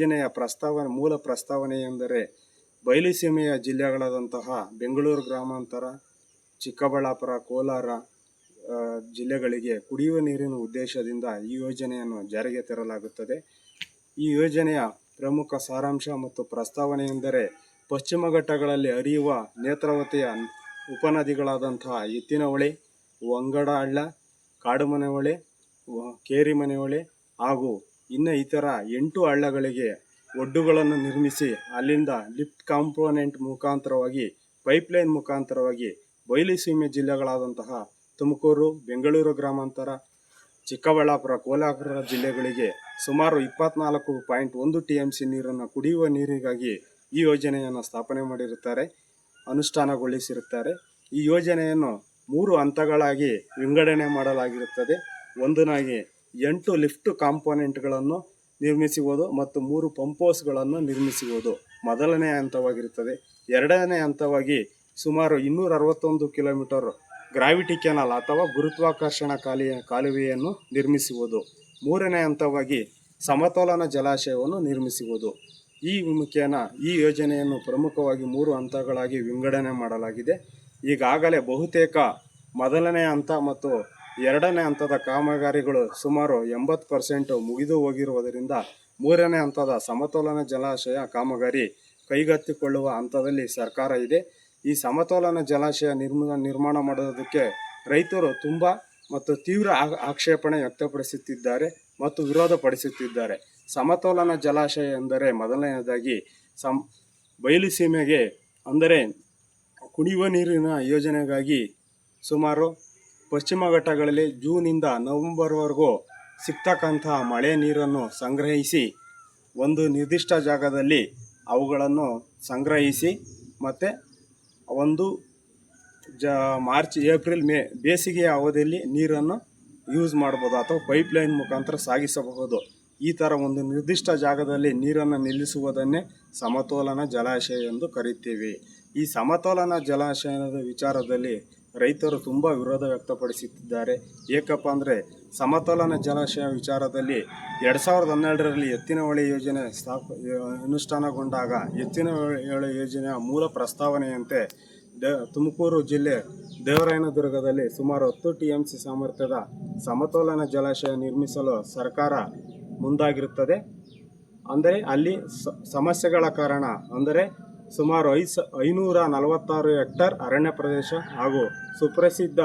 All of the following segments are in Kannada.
ಯೋಜನೆಯ ಮೂಲ ಪ್ರಸ್ತಾವನೆ ಎಂದರೆ ಬಯಲುಸೀಮೆಯ ಜಿಲ್ಲೆಗಳಾದಂತಹ ಬೆಂಗಳೂರು ಗ್ರಾಮಾಂತರ, ಚಿಕ್ಕಬಳ್ಳಾಪುರ, ಕೋಲಾರ ಜಿಲ್ಲೆಗಳಿಗೆ ಕುಡಿಯುವ ನೀರಿನ ಉದ್ದೇಶದಿಂದ ಈ ಯೋಜನೆಯನ್ನು ಜಾರಿಗೆ ತರಲಾಗುತ್ತದೆ. ಈ ಯೋಜನೆಯ ಪ್ರಮುಖ ಸಾರಾಂಶ ಮತ್ತು ಪ್ರಸ್ತಾವನೆ ಎಂದರೆ ಪಶ್ಚಿಮ ಘಟ್ಟಗಳಲ್ಲಿ ಹರಿಯುವ ನೇತ್ರಾವತಿಯ ಉಪನದಿಗಳಾದಂತಹ ಎತ್ತಿನಹೊಳೆ, ವಂಗಡ ಹಳ್ಳ, ಕಾಡುಮನೆಹೊಳೆ, ಕೇರಿಮನೆಹೊಳೆ ಹಾಗೂ ಇತರ 8 ಹಳ್ಳಗಳಿಗೆ ಒಡ್ಡುಗಳನ್ನು ನಿರ್ಮಿಸಿ ಅಲ್ಲಿಂದ ಲಿಫ್ಟ್ ಕಾಂಪೋನೆಂಟ್ ಮುಖಾಂತರವಾಗಿ ಪೈಪ್ಲೈನ್ ಮುಖಾಂತರವಾಗಿ ಬಯಲುಸೀಮೆ ಜಿಲ್ಲೆಗಳಾದಂತಹ ತುಮಕೂರು, ಬೆಂಗಳೂರು ಗ್ರಾಮಾಂತರ, ಚಿಕ್ಕಬಳ್ಳಾಪುರ, ಕೋಲಾರ ಜಿಲ್ಲೆಗಳಿಗೆ ಸುಮಾರು 24.1 TMC ನೀರನ್ನು ಕುಡಿಯುವ ನೀರಿಗಾಗಿ ಈ ಯೋಜನೆಯನ್ನು ಸ್ಥಾಪನೆ ಮಾಡಿರುತ್ತಾರೆ, ಅನುಷ್ಠಾನಗೊಳಿಸಿರುತ್ತಾರೆ. ಈ ಯೋಜನೆಯನ್ನು 3 ಹಂತಗಳಾಗಿ ವಿಂಗಡಣೆ ಮಾಡಲಾಗಿರುತ್ತದೆ. ಒಂದನಾಗಿ 8 ಲಿಫ್ಟ್ ಕಾಂಪೋನೆಂಟ್ಗಳನ್ನು ನಿರ್ಮಿಸುವುದು ಮತ್ತು 3 ಪಂಪ್ ಹೌಸ್ಗಳನ್ನು ನಿರ್ಮಿಸುವುದು ಮೊದಲನೇ ಹಂತವಾಗಿರುತ್ತದೆ. ಎರಡನೇ ಹಂತವಾಗಿ ಸುಮಾರು 261 ಕಿಲೋಮೀಟರ್ ಗ್ರಾವಿಟಿ ಕೆನಾಲ್ ಅಥವಾ ಗುರುತ್ವಾಕರ್ಷಣ ಕಾಲುವೆಯನ್ನು ನಿರ್ಮಿಸುವುದು. ಮೂರನೇ ಹಂತವಾಗಿ ಸಮತೋಲನ ಜಲಾಶಯವನ್ನು ನಿರ್ಮಿಸುವುದು. ಈ ಮುಖೇನ ಈ ಯೋಜನೆಯನ್ನು ಪ್ರಮುಖವಾಗಿ 3 ಹಂತಗಳಾಗಿ ವಿಂಗಡಣೆ ಮಾಡಲಾಗಿದೆ. ಈಗಾಗಲೇ ಬಹುತೇಕ ಮೊದಲನೇ ಹಂತ ಮತ್ತು ಎರಡನೇ ಹಂತದ ಕಾಮಗಾರಿಗಳು ಸುಮಾರು 80% ಮುಗಿದು ಹೋಗಿರುವುದರಿಂದ ಮೂರನೇ ಹಂತದ ಸಮತೋಲನ ಜಲಾಶಯ ಕಾಮಗಾರಿ ಕೈಗೆತ್ತಿಕೊಳ್ಳುವ ಹಂತದಲ್ಲಿ ಸರ್ಕಾರ ಇದೆ. ಈ ಸಮತೋಲನ ಜಲಾಶಯ ನಿರ್ಮಾಣ ಮಾಡೋದಕ್ಕೆ ರೈತರು ತುಂಬ ಮತ್ತು ತೀವ್ರ ಆಕ್ಷೇಪಣೆ ವ್ಯಕ್ತಪಡಿಸುತ್ತಿದ್ದಾರೆ ಮತ್ತು ವಿರೋಧಪಡಿಸುತ್ತಿದ್ದಾರೆ. ಸಮತೋಲನ ಜಲಾಶಯ ಎಂದರೆ ಮೊದಲನೆಯದಾಗಿ ಬಯಲುಸೀಮೆಗೆ ಅಂದರೆ ಕುಡಿಯುವ ನೀರಿನ ಯೋಜನೆಗಾಗಿ ಸುಮಾರು ಪಶ್ಚಿಮ ಘಟ್ಟಗಳಲ್ಲಿ ಜೂನಿಂದ ನವೆಂಬರ್ವರೆಗೂ ಸಿಗ್ತಕ್ಕಂತಹ ಮಳೆ ನೀರನ್ನು ಸಂಗ್ರಹಿಸಿ ಒಂದು ನಿರ್ದಿಷ್ಟ ಜಾಗದಲ್ಲಿ ಅವುಗಳನ್ನು ಸಂಗ್ರಹಿಸಿ ಮತ್ತು ಒಂದು ಮಾರ್ಚ್, ಏಪ್ರಿಲ್, ಮೇ ಬೇಸಿಗೆಯ ಅವಧಿಯಲ್ಲಿ ನೀರನ್ನು ಯೂಸ್ ಮಾಡ್ಬೋದು ಅಥವಾ ಪೈಪ್ಲೈನ್ ಮುಖಾಂತರ ಸಾಗಿಸಬಹುದು. ಈ ಥರ ಒಂದು ನಿರ್ದಿಷ್ಟ ಜಾಗದಲ್ಲಿ ನೀರನ್ನು ನಿಲ್ಲಿಸುವುದನ್ನೇ ಸಮತೋಲನ ಜಲಾಶಯ ಎಂದು ಕರೆಯುತ್ತೇವೆ. ಈ ಸಮತೋಲನ ಜಲಾಶಯದ ವಿಚಾರದಲ್ಲಿ ರೈತರು ತುಂಬ ವಿರೋಧ ವ್ಯಕ್ತಪಡಿಸುತ್ತಿದ್ದಾರೆ. ಏಕಪ್ಪ ಅಂದರೆ ಸಮತೋಲನ ಜಲಾಶಯ ವಿಚಾರದಲ್ಲಿ 2012ರಲ್ಲಿ ಎತ್ತಿನಹೊಳೆ ಯೋಜನೆ ಅನುಷ್ಠಾನಗೊಂಡಾಗ ಎತ್ತಿನಹೊಳೆ ಯೋಜನೆಯ ಮೂಲ ಪ್ರಸ್ತಾವನೆಯಂತೆ ತುಮಕೂರು ಜಿಲ್ಲೆ ದೇವರಾಯನದುರ್ಗದಲ್ಲಿ ಸುಮಾರು 10 TMC ಸಾಮರ್ಥ್ಯದ ಸಮತೋಲನ ಜಲಾಶಯ ನಿರ್ಮಿಸಲು ಸರ್ಕಾರ ಮುಂದಾಗಿರುತ್ತದೆ. ಅಂದರೆ ಅಲ್ಲಿ ಸಮಸ್ಯೆಗಳ ಕಾರಣ ಅಂದರೆ ಸುಮಾರು 546 ಹೆಕ್ಟರ್ ಅರಣ್ಯ ಪ್ರದೇಶ ಹಾಗೂ ಸುಪ್ರಸಿದ್ಧ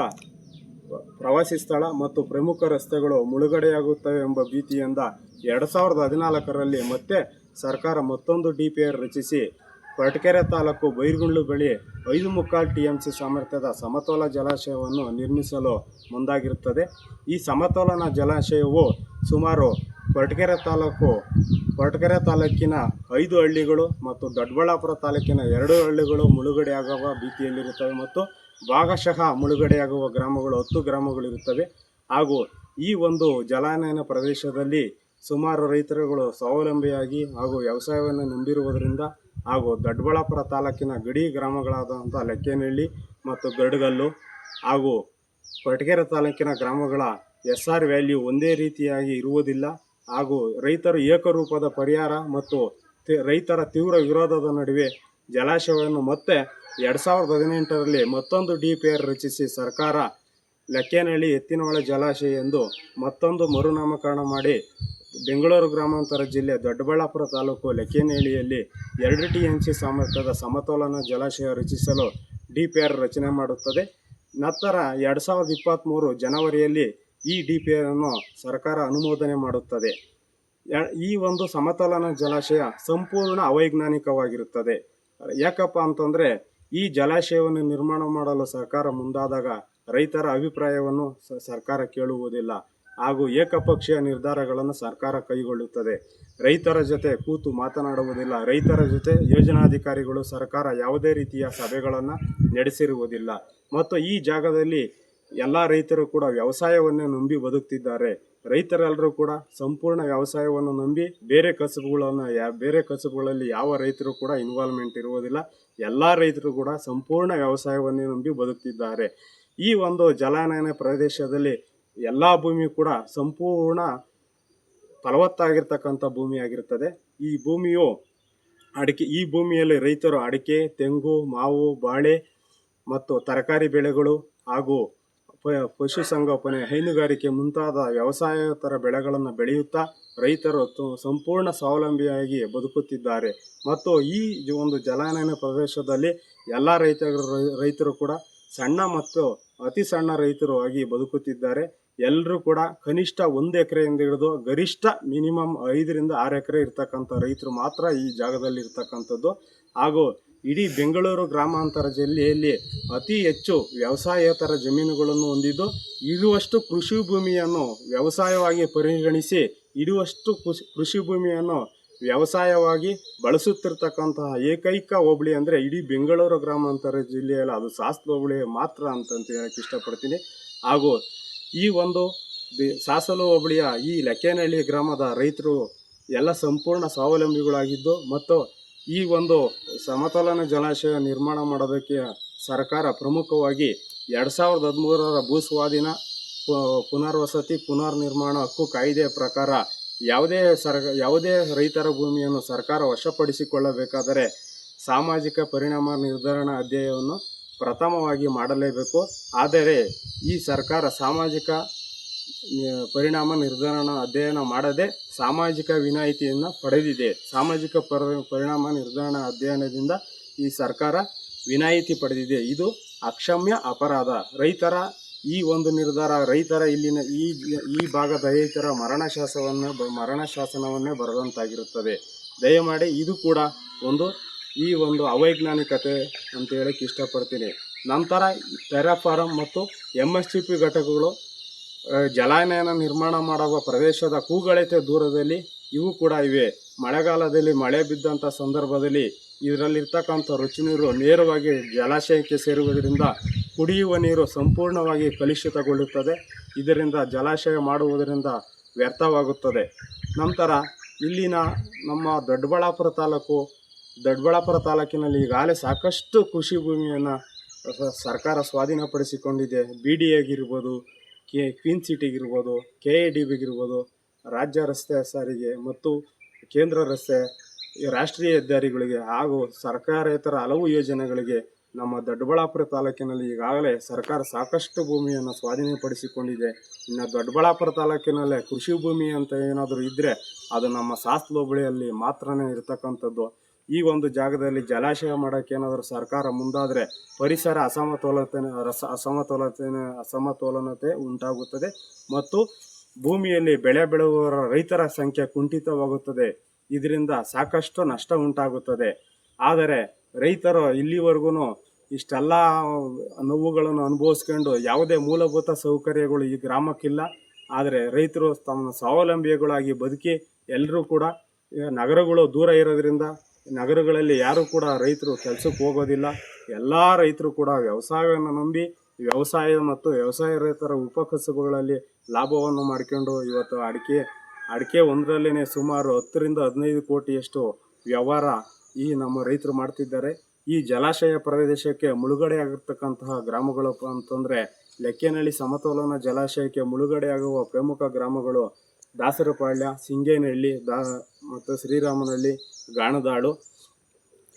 ಪ್ರವಾಸಿ ಸ್ಥಳ ಮತ್ತು ಪ್ರಮುಖ ರಸ್ತೆಗಳು ಮುಳುಗಡೆಯಾಗುತ್ತವೆ ಎಂಬ ಭೀತಿಯಿಂದ 2014ರಲ್ಲಿ ಮತ್ತೆ ಸರ್ಕಾರ ಮತ್ತೊಂದು DPR ರಚಿಸಿ ಕೊರಟಗೆರೆ ತಾಲೂಕು ಬೈರಗುಂಡ್ಲು ಬಳಿ 5.25 TMC ಸಾಮರ್ಥ್ಯದ ಸಮತೋಲನ ಜಲಾಶಯವನ್ನು ನಿರ್ಮಿಸಲು ಮುಂದಾಗಿರುತ್ತದೆ. ಈ ಸಮತೋಲನ ಜಲಾಶಯವು ಸುಮಾರು ಕೊರಟಗೆರೆ ತಾಲೂಕಿನ 5 ಹಳ್ಳಿಗಳು ಮತ್ತು ದೊಡ್ಡಬಳ್ಳಾಪುರ ತಾಲೂಕಿನ 2 ಹಳ್ಳಿಗಳು ಮುಳುಗಡೆಯಾಗುವ ಭೀತಿಯಲ್ಲಿರುತ್ತವೆ ಮತ್ತು ಭಾಗಶಃ ಮುಳುಗಡೆಯಾಗುವ ಗ್ರಾಮಗಳು 10 ಗ್ರಾಮಗಳಿರುತ್ತವೆ. ಹಾಗೂ ಈ ಒಂದು ಜಲಾನಯನ ಪ್ರದೇಶದಲ್ಲಿ ಸುಮಾರು ರೈತರುಗಳು ಸ್ವಾವಲಂಬಿಯಾಗಿ ಹಾಗೂ ವ್ಯವಸಾಯವನ್ನು ನಂಬಿರುವುದರಿಂದ ಹಾಗೂ ದೊಡ್ಡಬಳ್ಳಾಪುರ ತಾಲೂಕಿನ ಗಡಿ ಗ್ರಾಮಗಳಾದಂಥ ಲೆಕ್ಕೇನಹಳ್ಳಿ ಮತ್ತು ಗರಡಗಲ್ಲು ಹಾಗೂ ಕೊರಟಗೆರೆ ತಾಲೂಕಿನ ಗ್ರಾಮಗಳ SR ವ್ಯಾಲ್ಯೂ ಒಂದೇ ರೀತಿಯಾಗಿ ಇರುವುದಿಲ್ಲ. ಹಾಗೂ ರೈತರು ಏಕರೂಪದ ಪರಿಹಾರ ಮತ್ತು ರೈತರ ತೀವ್ರ ವಿರೋಧದ ನಡುವೆ ಜಲಾಶಯವನ್ನು ಮತ್ತೆ 2018ರಲ್ಲಿ ಮತ್ತೊಂದು DPR ರಚಿಸಿ ಸರ್ಕಾರ ಲೆಕ್ಕೇನಹಳ್ಳಿ ಎತ್ತಿನಹೊಳೆ ಜಲಾಶಯ ಎಂದು ಮತ್ತೊಂದು ಮರುನಾಮಕರಣ ಮಾಡಿ ಬೆಂಗಳೂರು ಗ್ರಾಮಾಂತರ ಜಿಲ್ಲೆ ದೊಡ್ಡಬಳ್ಳಾಪುರ ತಾಲೂಕು ಲೆಕ್ಕೇನಹಳ್ಳಿಯಲ್ಲಿ 2 TMC ಸಾಮರ್ಥ್ಯದ ಸಮತೋಲನ ಜಲಾಶಯ ರಚಿಸಲು DPR ರಚನೆ ಮಾಡುತ್ತದೆ. ನಂತರ 2023 ಜನವರಿಯಲ್ಲಿ ಈ DPR ಅನ್ನು ಸರ್ಕಾರ ಅನುಮೋದನೆ ಮಾಡುತ್ತದೆ. ಈ ಒಂದು ಸಮತೋಲನ ಜಲಾಶಯ ಸಂಪೂರ್ಣ ಅವೈಜ್ಞಾನಿಕವಾಗಿರುತ್ತದೆ. ಯಾಕಪ್ಪ ಅಂತಂದರೆ ಈ ಜಲಾಶಯವನ್ನು ನಿರ್ಮಾಣ ಮಾಡಲು ಸರ್ಕಾರ ಮುಂದಾದಾಗ ರೈತರ ಅಭಿಪ್ರಾಯವನ್ನು ಸರ್ಕಾರ ಕೇಳುವುದಿಲ್ಲ ಹಾಗೂ ಏಕಪಕ್ಷೀಯ ನಿರ್ಧಾರಗಳನ್ನು ಸರ್ಕಾರ ಕೈಗೊಳ್ಳುತ್ತದೆ. ರೈತರ ಜೊತೆ ಕೂತು ಮಾತನಾಡುವುದಿಲ್ಲ. ರೈತರ ಜೊತೆ ಯೋಜನಾಧಿಕಾರಿಗಳು ಸರ್ಕಾರ ಯಾವುದೇ ರೀತಿಯ ಸಭೆಗಳನ್ನು ನಡೆಸಿರುವುದಿಲ್ಲ ಮತ್ತು ಈ ಜಾಗದಲ್ಲಿ ಎಲ್ಲ ರೈತರು ಕೂಡ ವ್ಯವಸಾಯವನ್ನೇ ನಂಬಿ ಬದುಕ್ತಿದ್ದಾರೆ. ರೈತರೆಲ್ಲರೂ ಕೂಡ ಸಂಪೂರ್ಣ ವ್ಯವಸಾಯವನ್ನು ನಂಬಿ ಬೇರೆ ಕಸುಬುಗಳಲ್ಲಿ ಯಾವ ರೈತರು ಕೂಡ ಇನ್ವಾಲ್ವ್ಮೆಂಟ್ ಇರುವುದಿಲ್ಲ. ಎಲ್ಲ ರೈತರು ಕೂಡ ಸಂಪೂರ್ಣ ವ್ಯವಸಾಯವನ್ನೇ ನಂಬಿ ಬದುಕ್ತಿದ್ದಾರೆ. ಈ ಒಂದು ಜಲಾನಯನ ಪ್ರದೇಶದಲ್ಲಿ ಎಲ್ಲ ಭೂಮಿ ಕೂಡ ಸಂಪೂರ್ಣ ಫಲವತ್ತಾಗಿರ್ತಕ್ಕಂಥ ಭೂಮಿಯಾಗಿರ್ತದೆ. ಈ ಭೂಮಿಯು ಈ ಭೂಮಿಯಲ್ಲಿ ರೈತರು ಅಡಿಕೆ, ತೆಂಗು, ಮಾವು, ಬಾಳೆ ಮತ್ತು ತರಕಾರಿ ಬೆಳೆಗಳು ಹಾಗೂ ಪಶುಸಂಗೋಪನೆ, ಹೈನುಗಾರಿಕೆ ಮುಂತಾದ ವ್ಯವಸಾಯೇತರ ಬೆಳೆಗಳನ್ನು ಬೆಳೆಯುತ್ತಾ ರೈತರು ಸಂಪೂರ್ಣ ಸ್ವಾವಲಂಬಿಯಾಗಿ ಬದುಕುತ್ತಿದ್ದಾರೆ. ಮತ್ತು ಈ ಒಂದು ಜಲಾನಯನ ಪ್ರದೇಶದಲ್ಲಿ ಎಲ್ಲ ರೈತರು ಕೂಡ ಸಣ್ಣ ಮತ್ತು ಅತಿ ಸಣ್ಣ ರೈತರು ಆಗಿ ಬದುಕುತ್ತಿದ್ದಾರೆ. ಎಲ್ಲರೂ ಕೂಡ ಕನಿಷ್ಠ 1 ಎಕರೆಯಿಂದ ಹಿಡಿದು ಗರಿಷ್ಠ ಮಿನಿಮಮ್ 5ರಿಂದ 6 ಎಕರೆ ಇರ್ತಕ್ಕಂಥ ರೈತರು ಮಾತ್ರ ಈ ಜಾಗದಲ್ಲಿ ಇರ್ತಕ್ಕಂಥದ್ದು. ಹಾಗೂ ಇಡೀ ಬೆಂಗಳೂರು ಗ್ರಾಮಾಂತರ ಜಿಲ್ಲೆಯಲ್ಲಿ ಅತಿ ಹೆಚ್ಚು ವ್ಯವಸಾಯೇತರ ಜಮೀನುಗಳನ್ನು ಹೊಂದಿದ್ದು, ಇರುವಷ್ಟು ಕೃಷಿ ಭೂಮಿಯನ್ನು ವ್ಯವಸಾಯವಾಗಿ ಪರಿಗಣಿಸಿ ಇರುವಷ್ಟು ಕೃಷಿ ಭೂಮಿಯನ್ನು ವ್ಯವಸಾಯವಾಗಿ ಬಳಸುತ್ತಿರ್ತಕ್ಕಂತಹ ಏಕೈಕ ಹೋಬಳಿ ಅಂದರೆ ಇಡೀ ಬೆಂಗಳೂರು ಗ್ರಾಮಾಂತರ ಜಿಲ್ಲೆಯಲ್ಲಿ ಅದು ಸಾಸ್ಲು ಹೋಬಳಿ ಮಾತ್ರ ಅಂತಂತ ಹೇಳಕ್ಕೆ ಇಷ್ಟಪಡ್ತೀನಿ. ಹಾಗೂ ಈ ಒಂದು ಸಾಸಲು ಹೋಬಳಿಯ ಈ ಲೆಕ್ಕೇನಹಳ್ಳಿ ಗ್ರಾಮದ ರೈತರು ಎಲ್ಲ ಸಂಪೂರ್ಣ ಸ್ವಾವಲಂಬಿಗಳಾಗಿದ್ದು, ಮತ್ತು ಈ ಒಂದು ಸಮತೋಲನ ಜಲಾಶಯ ನಿರ್ಮಾಣ ಮಾಡೋದಕ್ಕೆ ಸರ್ಕಾರ ಪ್ರಮುಖವಾಗಿ 2013ರ ಭೂಸ್ವಾಧೀನ ಪುನರ್ವಸತಿ ಪುನರ್ನಿರ್ಮಾಣ ಹಕ್ಕು ಕಾಯ್ದೆ ಪ್ರಕಾರ ಯಾವುದೇ ರೈತರ ಭೂಮಿಯನ್ನು ಸರ್ಕಾರ ವಶಪಡಿಸಿಕೊಳ್ಳಬೇಕಾದರೆ ಸಾಮಾಜಿಕ ಪರಿಣಾಮ ನಿರ್ಧರಣಾ ಅಧ್ಯಯನವನ್ನು ಪ್ರಥಮವಾಗಿ ಮಾಡಲೇಬೇಕು. ಆದರೆ ಈ ಸರ್ಕಾರ ಸಾಮಾಜಿಕ ಪರಿಣಾಮ ನಿರ್ಧರಣಾ ಅಧ್ಯಯನ ಮಾಡದೆ ಸಾಮಾಜಿಕ ವಿನಾಯಿತಿಯನ್ನು ಪಡೆದಿದೆ. ಸಾಮಾಜಿಕ ಪರಿಣಾಮ ನಿರ್ಧರಣಾ ಅಧ್ಯಯನದಿಂದ ಈ ಸರ್ಕಾರ ವಿನಾಯಿತಿ ಪಡೆದಿದೆ. ಇದು ಅಕ್ಷಮ್ಯ ಅಪರಾಧ. ರೈತರ ಈ ಒಂದು ನಿರ್ಧಾರ ರೈತರ ಇಲ್ಲಿನ ಈ ಭಾಗದ ರೈತರ ಮರಣ ಶಾಸನವನ್ನೇ ಬರೆದಂತಾಗಿರುತ್ತದೆ. ದಯಮಾಡಿ ಇದು ಕೂಡ ಈ ಒಂದು ಅವೈಜ್ಞಾನಿಕತೆ ಅಂತ ಹೇಳಕ್ಕೆ ಇಷ್ಟಪಡ್ತೀನಿ. ನಂತರ ಟೆರಾಫಾರಂ ಮತ್ತು MSTP ಘಟಕಗಳು ಜಲಾನಯನ ನಿರ್ಮಾಣ ಮಾಡುವ ಪ್ರದೇಶದ ಕೂಗಳತೆ ದೂರದಲ್ಲಿ ಇವು ಕೂಡ ಇವೆ. ಮಳೆಗಾಲದಲ್ಲಿ ಮಳೆ ಬಿದ್ದಂಥ ಸಂದರ್ಭದಲ್ಲಿ ಇದರಲ್ಲಿರ್ತಕ್ಕಂಥ ರುಚಿ ನೀರು ನೇರವಾಗಿ ಜಲಾಶಯಕ್ಕೆ ಸೇರುವುದರಿಂದ ಕುಡಿಯುವ ನೀರು ಸಂಪೂರ್ಣವಾಗಿ ಕಲುಷಿತಗೊಳ್ಳುತ್ತದೆ. ಇದರಿಂದ ಜಲಾಶಯ ಮಾಡುವುದರಿಂದ ವ್ಯರ್ಥವಾಗುತ್ತದೆ. ನಂತರ ಇಲ್ಲಿನ ನಮ್ಮ ದೊಡ್ಡಬಳ್ಳಾಪುರ ತಾಲೂಕಿನಲ್ಲಿ ಈಗಾಗಲೇ ಸಾಕಷ್ಟು ಕೃಷಿ ಭೂಮಿಯನ್ನು ಸರ್ಕಾರ ಸ್ವಾಧೀನಪಡಿಸಿಕೊಂಡಿದೆ. BD ಆಗಿರ್ಬೋದು, ಕ್ವೀನ್ ಸಿಟಿಗಿರ್ಬೋದು, KIDBಗಿರ್ಬೋದು, ರಾಜ್ಯ ರಸ್ತೆ ಸಾರಿಗೆ ಮತ್ತು ಕೇಂದ್ರ ರಸ್ತೆ, ರಾಷ್ಟ್ರೀಯ ಹೆದ್ದಾರಿಗಳಿಗೆ ಹಾಗೂ ಸರ್ಕಾರೇತರ ಹಲವು ಯೋಜನೆಗಳಿಗೆ ನಮ್ಮ ದೊಡ್ಡಬಳ್ಳಾಪುರ ತಾಲೂಕಿನಲ್ಲಿ ಈಗಾಗಲೇ ಸರ್ಕಾರ ಸಾಕಷ್ಟು ಭೂಮಿಯನ್ನು ಸ್ವಾಧೀನಪಡಿಸಿಕೊಂಡಿದೆ. ಇನ್ನು ದೊಡ್ಡಬಳ್ಳಾಪುರ ತಾಲೂಕಿನಲ್ಲೇ ಕೃಷಿ ಭೂಮಿ ಅಂತ ಏನಾದರೂ ಇದ್ದರೆ ಅದು ನಮ್ಮ ಸಾಸ್ಲು ಹೋಬಳಿಯಲ್ಲಿ ಮಾತ್ರನೇ ಇರತಕ್ಕಂಥದ್ದು. ಈ ಒಂದು ಜಾಗದಲ್ಲಿ ಜಲಾಶಯ ಮಾಡೋಕ್ಕೆ ಏನಾದರೂ ಸರ್ಕಾರ ಮುಂದಾದರೆ ಪರಿಸರ ಅಸಮತೋಲನತೆ ಉಂಟಾಗುತ್ತದೆ ಮತ್ತು ಭೂಮಿಯಲ್ಲಿ ಬೆಳೆ ಬೆಳೆಯುವ ರೈತರ ಸಂಖ್ಯೆ ಕುಂಠಿತವಾಗುತ್ತದೆ. ಇದರಿಂದ ಸಾಕಷ್ಟು ನಷ್ಟ ಉಂಟಾಗುತ್ತದೆ. ಆದರೆ ರೈತರು ಇಲ್ಲಿವರೆಗೂ ಇಷ್ಟೆಲ್ಲ ನೋವುಗಳನ್ನು ಅನುಭವಿಸ್ಕೊಂಡು ಯಾವುದೇ ಮೂಲಭೂತ ಸೌಕರ್ಯಗಳು ಈ ಗ್ರಾಮಕ್ಕಿಲ್ಲ. ಆದರೆ ರೈತರು ತಮ್ಮ ಸ್ವಾವಲಂಬಿಗಳಾಗಿ ಬದುಕಿ ಎಲ್ಲರೂ ಕೂಡ ನಗರಗಳು ದೂರ ಇರೋದ್ರಿಂದ ನಗರಗಳಲ್ಲಿ ಯಾರೂ ಕೂಡ ರೈತರು ಕೆಲಸಕ್ಕೆ ಹೋಗೋದಿಲ್ಲ. ಎಲ್ಲ ರೈತರು ಕೂಡ ವ್ಯವಸಾಯವನ್ನು ನಂಬಿ ವ್ಯವಸಾಯ ಮತ್ತು ವ್ಯವಸಾಯೇತರ ಉಪಕಸಬುಗಳಲ್ಲಿ ಲಾಭವನ್ನು ಮಾಡಿಕೊಂಡು ಇವತ್ತು ಅಡಿಕೆ ಒಂದರಲ್ಲೇ ಸುಮಾರು 10ರಿಂದ 15 ಕೋಟಿಯಷ್ಟು ವ್ಯವಹಾರ ಈ ನಮ್ಮ ರೈತರು ಮಾಡ್ತಿದ್ದಾರೆ. ಈ ಜಲಾಶಯ ಪ್ರದೇಶಕ್ಕೆ ಮುಳುಗಡೆಯಾಗಿರ್ತಕ್ಕಂತಹ ಗ್ರಾಮಗಳು ಅಂತಂದರೆ ಲೆಕ್ಕೇನಹಳ್ಳಿ ಸಮತೋಲನ ಜಲಾಶಯಕ್ಕೆ ಮುಳುಗಡೆಯಾಗುವ ಪ್ರಮುಖ ಗ್ರಾಮಗಳು ದಾಸರಪಾಳ್ಯ, ಸಿಂಗೇನಹಳ್ಳಿ ಮತ್ತು ಶ್ರೀರಾಮನಹಳ್ಳಿ, ಗಾಣದಾಳು,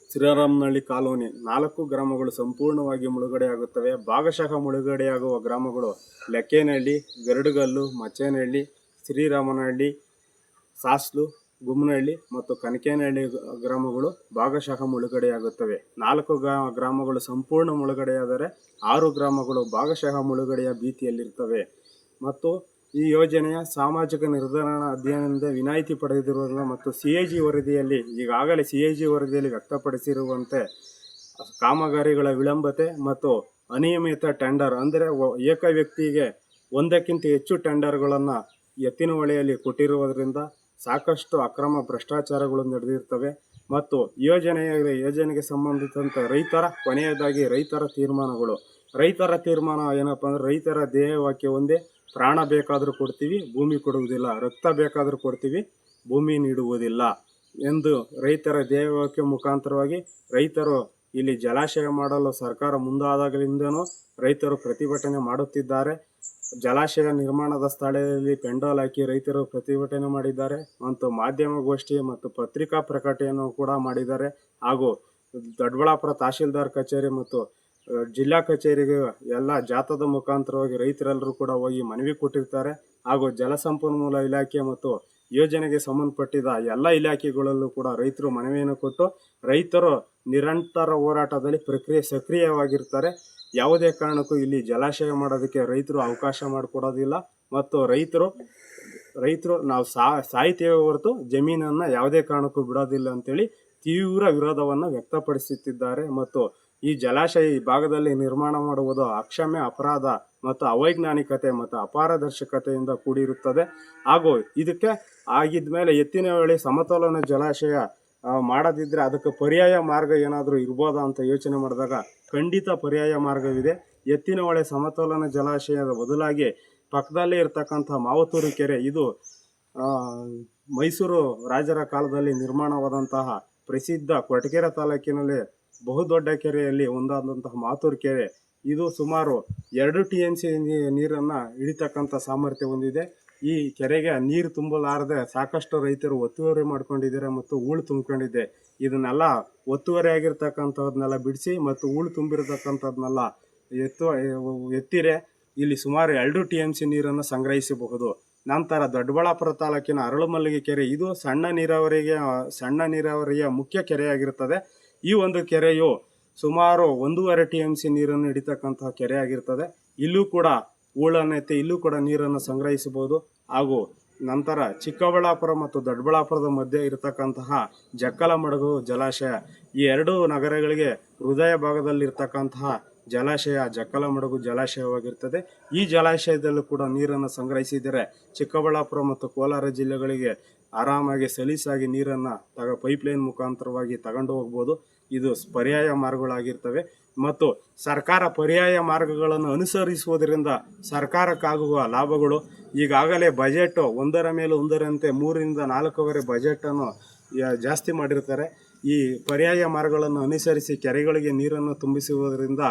ಶ್ರೀರಾಮನಹಳ್ಳಿ ಕಾಲೋನಿ 4 ಗ್ರಾಮಗಳು ಸಂಪೂರ್ಣವಾಗಿ ಮುಳುಗಡೆಯಾಗುತ್ತವೆ. ಭಾಗಶಃ ಮುಳುಗಡೆಯಾಗುವ ಗ್ರಾಮಗಳು ಲೆಕ್ಕೇನಹಳ್ಳಿ, ಗರಡುಗಲ್ಲು, ಮಚ್ಚೇನಹಳ್ಳಿ, ಶ್ರೀರಾಮನಹಳ್ಳಿ, ಸಾಸ್ಲು, ಗುಮ್ಮನಹಳ್ಳಿ ಮತ್ತು ಕನಕೇನಹಳ್ಳಿ ಗ್ರಾಮಗಳು ಭಾಗಶಃ ಮುಳುಗಡೆಯಾಗುತ್ತವೆ. 4 ಗ್ರಾಮಗಳು ಸಂಪೂರ್ಣ ಮುಳುಗಡೆಯಾದರೆ 6 ಗ್ರಾಮಗಳು ಭಾಗಶಃ ಮುಳುಗಡೆಯ ಭೀತಿಯಲ್ಲಿರ್ತವೆ. ಮತ್ತು ಈ ಯೋಜನೆಯ ಸಾಮಾಜಿಕ ನಿರ್ಧರಣಾ ಅಧ್ಯಯನದಿಂದ ವಿನಾಯಿತಿ ಪಡೆದಿರುವುದರಿಂದ ಮತ್ತು CAG ವರದಿಯಲ್ಲಿ ಈಗಾಗಲೇ CAG ವರದಿಯಲ್ಲಿ ವ್ಯಕ್ತಪಡಿಸಿರುವಂತೆ ಕಾಮಗಾರಿಗಳ ವಿಳಂಬತೆ ಮತ್ತು ಅನಿಯಮಿತ ಟೆಂಡರ್ ಅಂದರೆ ಏಕ ವ್ಯಕ್ತಿಗೆ ಒಂದಕ್ಕಿಂತ ಹೆಚ್ಚು ಟೆಂಡರ್ಗಳನ್ನು ಎತ್ತಿನ ಹೊಳೆಯಲ್ಲಿ ಕೊಟ್ಟಿರುವುದರಿಂದ ಸಾಕಷ್ಟು ಅಕ್ರಮ ಭ್ರಷ್ಟಾಚಾರಗಳು ನಡೆದಿರ್ತವೆ. ಮತ್ತು ಯೋಜನೆಗೆ ಸಂಬಂಧಿಸಿದಂತೆ ಕೊನೆಯದಾಗಿ ರೈತರ ತೀರ್ಮಾನ ಏನಪ್ಪ ಅಂದರೆ ರೈತರ ಧ್ಯೇಯವಾಕ್ಯ ಒಂದೇ: ಪ್ರಾಣ ಬೇಕಾದರೂ ಕೊಡ್ತೀವಿ, ಭೂಮಿ ಕೊಡುವುದಿಲ್ಲ; ರಕ್ತ ಬೇಕಾದರೂ ಕೊಡ್ತೀವಿ, ಭೂಮಿ ನೀಡುವುದಿಲ್ಲ ಎಂದು ರೈತರ ಧ್ಯೇಯವಾಕ್ಯ ಮುಖಾಂತರವಾಗಿ ರೈತರು ಇಲ್ಲಿ ಜಲಾಶಯ ಮಾಡಲು ಸರ್ಕಾರ ಮುಂದಾದಾಗಲಿಂದನೂ ರೈತರು ಪ್ರತಿಭಟನೆ ಮಾಡುತ್ತಿದ್ದಾರೆ. ಜಲಾಶಯ ನಿರ್ಮಾಣದ ಸ್ಥಳದಲ್ಲಿ ಪೆಂಡಾಲ್ ಹಾಕಿ ರೈತರು ಪ್ರತಿಭಟನೆ ಮಾಡಿದ್ದಾರೆ ಮತ್ತು ಮಾಧ್ಯಮಗೋಷ್ಠಿ ಮತ್ತು ಪತ್ರಿಕಾ ಪ್ರಕಟಣೆಯನ್ನು ಕೂಡ ಮಾಡಿದ್ದಾರೆ. ಹಾಗೂ ದೊಡ್ಡಬಳ್ಳಾಪುರ ತಹಶೀಲ್ದಾರ್ ಕಚೇರಿ ಮತ್ತು ಜಿಲ್ಲಾ ಕಚೇರಿಗೆ ಎಲ್ಲ ಜಾಥಾದ ಮುಖಾಂತರವಾಗಿ ರೈತರೆಲ್ಲರೂ ಕೂಡ ಹೋಗಿ ಮನವಿ ಕೊಟ್ಟಿರ್ತಾರೆ. ಹಾಗೂ ಜಲಸಂಪನ್ಮೂಲ ಇಲಾಖೆ ಮತ್ತು ಯೋಜನೆಗೆ ಸಂಬಂಧಪಟ್ಟಿದ ಎಲ್ಲ ಇಲಾಖೆಗಳಲ್ಲೂ ಕೂಡ ರೈತರು ಮನವಿಯನ್ನು ಕೊಟ್ಟು ರೈತರು ನಿರಂತರ ಹೋರಾಟದಲ್ಲಿ ಸಕ್ರಿಯವಾಗಿರ್ತಾರೆ. ಯಾವುದೇ ಕಾರಣಕ್ಕೂ ಇಲ್ಲಿ ಜಲಾಶಯ ಮಾಡೋದಕ್ಕೆ ರೈತರು ಅವಕಾಶ ಮಾಡಿಕೊಡೋದಿಲ್ಲ ಮತ್ತು ರೈತರು ನಾವು ಸಾಯ್ತೇವೆ ಹೊರತು ಜಮೀನನ್ನು ಯಾವುದೇ ಕಾರಣಕ್ಕೂ ಬಿಡೋದಿಲ್ಲ ಅಂತೇಳಿ ತೀವ್ರ ವಿರೋಧವನ್ನು ವ್ಯಕ್ತಪಡಿಸುತ್ತಿದ್ದಾರೆ. ಮತ್ತು ಈ ಜಲಾಶಯ ಈ ಭಾಗದಲ್ಲಿ ನಿರ್ಮಾಣ ಮಾಡುವುದು ಅಕ್ಷಮ್ಯ ಅಪರಾಧ ಮತ್ತು ಅವೈಜ್ಞಾನಿಕತೆ ಮತ್ತು ಅಪಾರದರ್ಶಕತೆಯಿಂದ ಕೂಡಿರುತ್ತದೆ. ಹಾಗೂ ಇದಕ್ಕೆ ಆಗಿದ್ಮೇಲೆ ಎತ್ತಿನಹೊಳೆ ಸಮತೋಲನ ಜಲಾಶಯ ಮಾಡದಿದ್ದರೆ ಅದಕ್ಕೆ ಪರ್ಯಾಯ ಮಾರ್ಗ ಏನಾದರೂ ಇರ್ಬೋದಾ ಅಂತ ಯೋಚನೆ ಮಾಡಿದಾಗ ಖಂಡಿತ ಪರ್ಯಾಯ ಮಾರ್ಗವಿದೆ. ಎತ್ತಿನಹೊಳೆ ಸಮತೋಲನ ಜಲಾಶಯದ ಬದಲಾಗಿ ಪಕ್ಕದಲ್ಲೇ ಇರತಕ್ಕಂಥ ಮಾವತೂರು ಕೆರೆ, ಇದು ಮೈಸೂರು ರಾಜರ ಕಾಲದಲ್ಲಿ ನಿರ್ಮಾಣವಾದಂತಹ ಪ್ರಸಿದ್ಧ ಕೊರಟಗೆರೆ ತಾಲೂಕಿನಲ್ಲಿ ಬಹುದೊಡ್ಡ ಕೆರೆಯಲ್ಲಿ ಒಂದಾದಂತಹ ಮಾವತೂರು ಕೆರೆ, ಇದು ಸುಮಾರು 2 TMC ನೀರನ್ನು ಹಿಡಿತಕ್ಕಂಥ ಸಾಮರ್ಥ್ಯ ಹೊಂದಿದೆ. ಈ ಕೆರೆಗೆ ನೀರು ತುಂಬಲಾರದೆ ಸಾಕಷ್ಟು ರೈತರು ಒತ್ತುವರಿ ಮಾಡ್ಕೊಂಡಿದ್ದಾರೆ ಮತ್ತು ಹೂಳು ತುಂಬಿಕೊಂಡಿದೆ. ಇದನ್ನೆಲ್ಲ ಒತ್ತುವರಿ ಆಗಿರ್ತಕ್ಕಂಥದ್ದನ್ನೆಲ್ಲ ಬಿಡಿಸಿ ಮತ್ತು ಹೂಳು ತುಂಬಿರತಕ್ಕಂಥದ್ದನ್ನೆಲ್ಲ ಎತ್ತಿರೆ ಇಲ್ಲಿ ಸುಮಾರು 2 TMC ನೀರನ್ನು ಸಂಗ್ರಹಿಸಬಹುದು. ನಂತರ ದೊಡ್ಡಬಳ್ಳಾಪುರ ತಾಲೂಕಿನ ಅರಳುಮಲ್ಲಿಗೆ ಕೆರೆ, ಇದು ಸಣ್ಣ ನೀರಾವರಿಯ ಮುಖ್ಯ ಕೆರೆಯಾಗಿರುತ್ತದೆ. ಈ ಒಂದು ಕೆರೆಯು ಸುಮಾರು 1.5 TMC ನೀರನ್ನು ಹಿಡಿತಕ್ಕಂತಹ ಕೆರೆಯಾಗಿರ್ತದೆ. ಇಲ್ಲೂ ಕೂಡ ಹೂಳನ್ನೆತ್ತಿ ಇಲ್ಲೂ ಕೂಡ ನೀರನ್ನು ಸಂಗ್ರಹಿಸಬಹುದು. ಹಾಗೂ ನಂತರ ಚಿಕ್ಕಬಳ್ಳಾಪುರ ಮತ್ತು ದೊಡ್ಡಬಳ್ಳಾಪುರದ ಮಧ್ಯೆ ಇರತಕ್ಕಂತಹ ಜಕ್ಕಲಮಡುಗು ಜಲಾಶಯ, ಈ 2 ನಗರಗಳಿಗೆ ಹೃದಯ ಭಾಗದಲ್ಲಿರ್ತಕ್ಕಂತಹ ಜಲಾಶಯ ಜಕ್ಕಲಮಡುಗು ಜಲಾಶಯವಾಗಿರ್ತದೆ. ಈ ಜಲಾಶಯದಲ್ಲೂ ಕೂಡ ನೀರನ್ನು ಸಂಗ್ರಹಿಸಿದರೆ ಚಿಕ್ಕಬಳ್ಳಾಪುರ ಮತ್ತು ಕೋಲಾರ ಜಿಲ್ಲೆಗಳಿಗೆ ಆರಾಮಾಗಿ ಸಲೀಸಾಗಿ ನೀರನ್ನು ಪೈಪ್ಲೈನ್ ಮುಖಾಂತರವಾಗಿ ತಗೊಂಡು ಹೋಗ್ಬೋದು. ಇದು ಪರ್ಯಾಯ ಮಾರ್ಗಗಳಾಗಿರ್ತವೆ. ಮತ್ತು ಸರ್ಕಾರ ಪರ್ಯಾಯ ಮಾರ್ಗಗಳನ್ನು ಅನುಸರಿಸುವುದರಿಂದ ಸರ್ಕಾರಕ್ಕಾಗುವ ಲಾಭಗಳು, ಈಗಾಗಲೇ ಬಜೆಟ್ ಒಂದರ ಮೇಲೆ ಒಂದರಂತೆ 3ರಿಂದ 4ವರೆ ಬಜೆಟನ್ನು ಜಾಸ್ತಿ ಮಾಡಿರ್ತಾರೆ. ಈ ಪರ್ಯಾಯ ಮಾರ್ಗಗಳನ್ನು ಅನುಸರಿಸಿ ಕೆರೆಗಳಿಗೆ ನೀರನ್ನು ತುಂಬಿಸುವುದರಿಂದ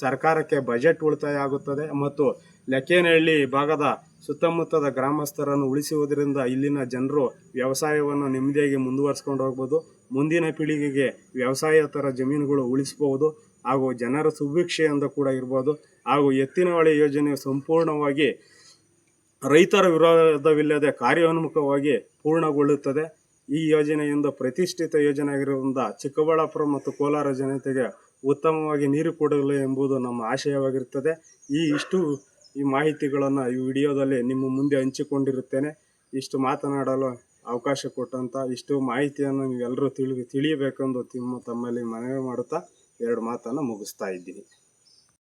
ಸರ್ಕಾರಕ್ಕೆ ಬಜೆಟ್ ಉಳಿತಾಯ ಆಗುತ್ತದೆ ಮತ್ತು ಲೆಕ್ಕೇನಹಳ್ಳಿ ಭಾಗದ ಸುತ್ತಮುತ್ತದ ಗ್ರಾಮಸ್ಥರನ್ನು ಉಳಿಸುವುದರಿಂದ ಇಲ್ಲಿನ ಜನರು ವ್ಯವಸಾಯವನ್ನು ನೆಮ್ಮದಿಯಾಗಿ ಮುಂದುವರಿಸ್ಕೊಂಡು ಹೋಗ್ಬೋದು. ಮುಂದಿನ ಪೀಳಿಗೆಗೆ ವ್ಯವಸಾಯೇತರ ಜಮೀನುಗಳು ಉಳಿಸ್ಬೋದು ಹಾಗೂ ಜನರ ಸುಭಿಕ್ಷೆಯಿಂದ ಕೂಡ ಇರ್ಬೋದು. ಹಾಗೂ ಎತ್ತಿನಹೊಳೆ ಯೋಜನೆಯು ಸಂಪೂರ್ಣವಾಗಿ ರೈತರ ವಿರೋಧವಿಲ್ಲದೆ ಕಾರ್ಯೋನ್ಮುಖವಾಗಿ ಪೂರ್ಣಗೊಳ್ಳುತ್ತದೆ. ಈ ಯೋಜನೆಯಿಂದ ಪ್ರತಿಷ್ಠಿತ ಯೋಜನೆ ಆಗಿರುವುದರಿಂದ ಚಿಕ್ಕಬಳ್ಳಾಪುರ ಮತ್ತು ಕೋಲಾರ ಜನತೆಗೆ ಉತ್ತಮವಾಗಿ ನೀರು ಕೊಡಲು ಎಂಬುದು ನಮ್ಮ ಆಶಯವಾಗಿರುತ್ತದೆ. ಈ ಮಾಹಿತಿಗಳನ್ನು ಈ ವಿಡಿಯೋದಲ್ಲಿ ನಿಮ್ಮ ಮುಂದೆ ಹಂಚಿಕೊಂಡಿರುತ್ತೇನೆ. ಇಷ್ಟು ಮಾತನಾಡಲು ಅವಕಾಶ ಕೊಟ್ಟಂಥ ಇಷ್ಟು ಮಾಹಿತಿಯನ್ನು ನೀವೆಲ್ಲರೂ ತಿಳಿಯಬೇಕೆಂದು ತಮ್ಮಲ್ಲಿ ಮನವಿ ಮಾಡುತ್ತಾ 2 ಮಾತನ್ನು ಮುಗಿಸ್ತಾ ಇದ್ದೀನಿ.